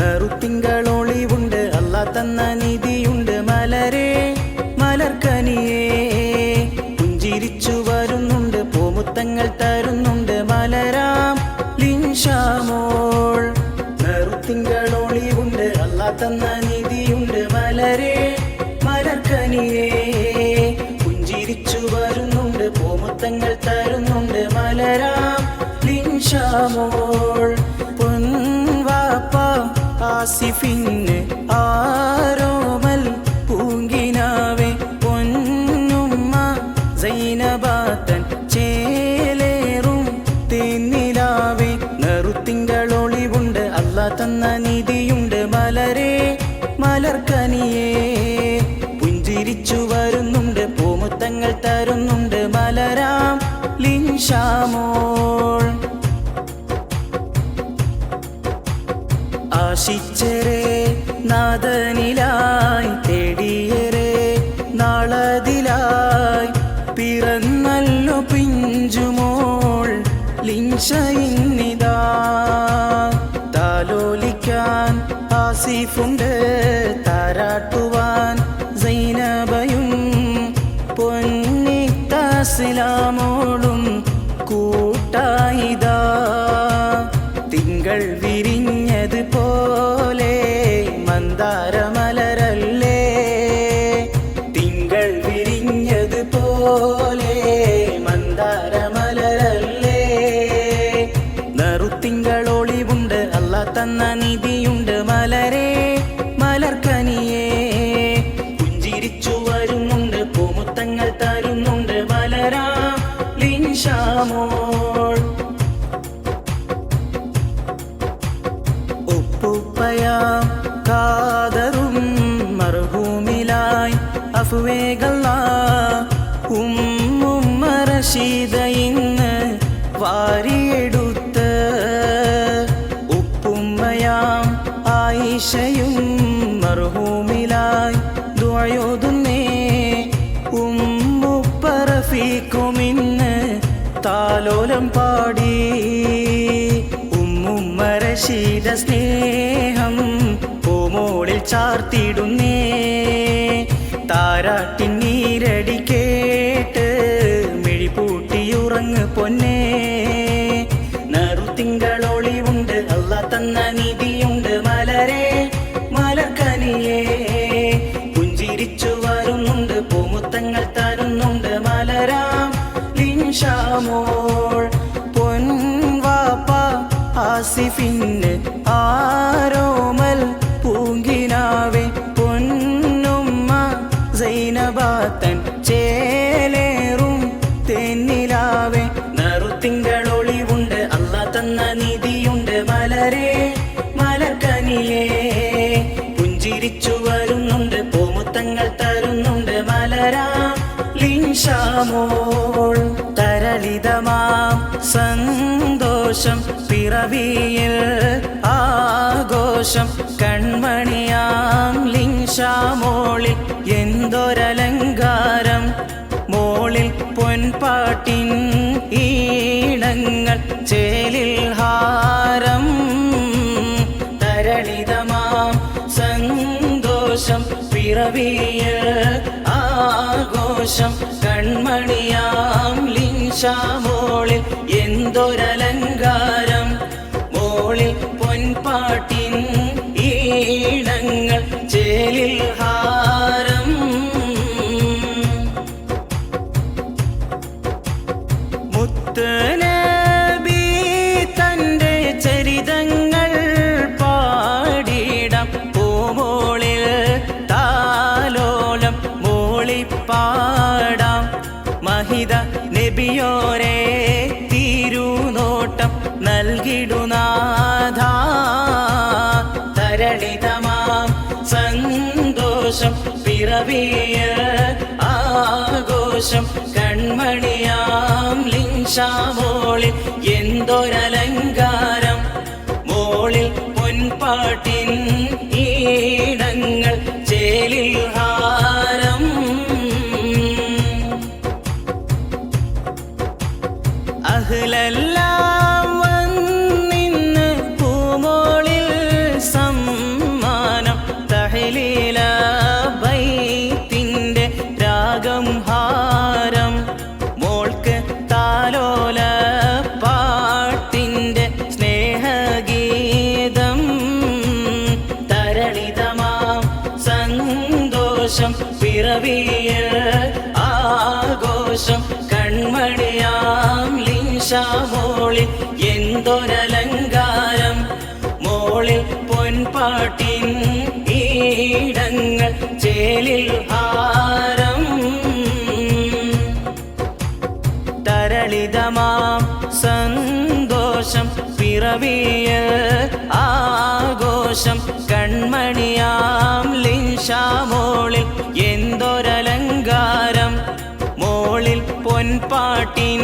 നറുത്തിങ്കളൊളിവുണ്ട് അല്ലാ തന്ന നിധിയുണ്ട് മലരേ മലർക്കനിയേ പുഞ്ചിരിച്ചു വരുന്നുണ്ട് പൂമുത്തങ്ങൾ തരുന്നുണ്ട് മലരാം ലിൻഷാമോൾ നറുത്തിങ്കളൊളിവുണ്ട് അല്ലാ തന്ന നിധിയുണ്ട് മലരേ മലർക്കനിയേ പുഞ്ചിരിച്ചു വരുന്നുണ്ട് പൂമുത്തങ്ങൾ തരുന്നുണ്ട് മലരാം ലിൻഷാമോൾ പൊൻവാപ്പ ആസിഫിന് ആരോമൽ പൂങ്കിനാവേ പൊന്നുമ്മ സൈനബാത്തൻ ചേലേറും തേന്നിലാവേ നറുത്തിങ്കളൊളിവുണ്ട് അല്ലാ തന്ന നിധിയുണ്ട് മലരേ മലർക്കനിയേ പുഞ്ചിരിച്ചു വരുന്നുണ്ട് പൂമുത്തങ്ങൾ തരുന്നുണ്ട് മലരാം ലിൻഷാമോൾ ആശിച്ചരേ നാദനിലായി തേടിയരേ നാളതിലായി പിറന്നല്ലോ പിഞ്ചുമോൾ ലിൻഷയിന്നിതാ താലോലിക്കാൻ ആസിഫുണ്ട് താരാട്ടുവാൻ സൈനബയും പൊന്നിത്താസിലാമോളും കൂട്ടായിതാ തിങ്കൾ വിരിഞ്ഞത് പോലെ മന്ദാരമലരല്ലേ തിങ്കൾ വിരിഞ്ഞത് പോലെ മന്ദാരമലരല്ലേ നറുത്തിങ്കളൊളിവുണ്ട് അല്ലാ തന്ന നിധിയുണ്ട് മലരേ മലർക്കനിയേ പുഞ്ചിരിച്ചു വരുന്നുണ്ട് പൂമുത്തങ്ങൾ തരുന്നുണ്ട് മലരാം ലിൻഷാമോൾ ഉപ്പുപ്പയാം കാതറും മർഹൂമിലായി അഫ്വേഗല്ല ഉമ്മുമ്മ റഷീദ ഇന്ന് വാരിയെടുത്ത് ഉപ്പുമ്മയാം ആയിഷയും മർഹൂമിലായി ദുആയോതുന്നേ ഉമ്മുപ്പ റഫീഖുമിന്ന് താലോലം പാടി ഉമ്മുമ്മ റഷീദ സ്നേഹം പൂമോളിൽ ചാർത്തിടുന്നേ താരാട്ടിൻ നീരടി കേട്ട് മിഴിപൂട്ടിയുറങ്ങ് പൊന്നേ നറുത്തിങ്കളൊളിവുണ്ട് അല്ലാ തന്ന നിധിയുണ്ട് മലരേ മലർക്കനിയേ പുഞ്ചിരിച്ചു വരുന്നുണ്ട് പൂമുത്തങ്ങൾ തരുന്നുണ്ട് മലരാം ലിൻഷാമോൾ പൊൻവാപ്പ ആസിഫിന് ആരോമൽ പൂങ്കിനാവേ പൊന്നുമ്മ സൈനബാത്തൻ ചേലേറും തേന്നിലാവേ നറുത്തിങ്കളൊളിവുണ്ട് അല്ലാ തന്ന നിധിയുണ്ട് മലരേ മലർക്കനിയേ പുഞ്ചിരിച്ചു വരുന്നുണ്ട് പൂമുത്തങ്ങൾ തരുന്നുണ്ട് മലരാം ലിൻഷാമോൾ തരളിതമാം സന്തോഷം പിറവിയിൽ ആഘോഷം കൺമണിയാം ലിൻഷാമോളിൽ എന്തൊരലങ്കാരം മോളിൽ പൊൻപാട്ടിൻ ഈണങ്ങൾ ചേലിൽ ഹാരം തരളിതമാം സന്തോഷം പിറവിയിൽ ആഘോഷം കൺമണിയാം ലിൻഷാമോളിൽ എന്തൊരലങ്കാരം മോളിൽ പൊൻപാട്ടിൻ ഈണങ്ങൾ ചേലിൽ ഹാരം മുത്തുനബി തന്റെ ചരിതങ്ങൾ പാടിടാം പൂമോളിൽ താലോലം മൂളിപ്പാടാം മഹിത നബിയോരേ തിരുനോട്ടം നൽകിടുനാഥ തരളിതമാം സന്തോഷം പിറവിയ ആഘോഷം കൺമണിയാം ലിൻഷാമോളിൽ എന്തൊരലങ്കാരം മോളിൽ പൊൻപാട്ടിൻ ഈണങ്ങൾ ചേലിൽ ഹാരം അഹ്ലെല്ലാം വന്നിന്ന് പൂമോളിൽ കൺമണിയാം ലിൻഷാമോളിൽ എന്തൊരലങ്കാരം, മോളിൽ പൊൻപാട്ടിൻ ഈടങ്ങൾ, ചേലിൽ ഹാരം. തരളിതമാം സന്തോഷം, പിറവിയിൽ ആഘോഷം, കൺമണിയാം ലിൻഷാമോളിൽ എന്തൊരലങ്കാരം, മോളിൽ പൊൻപാട്ടിൻ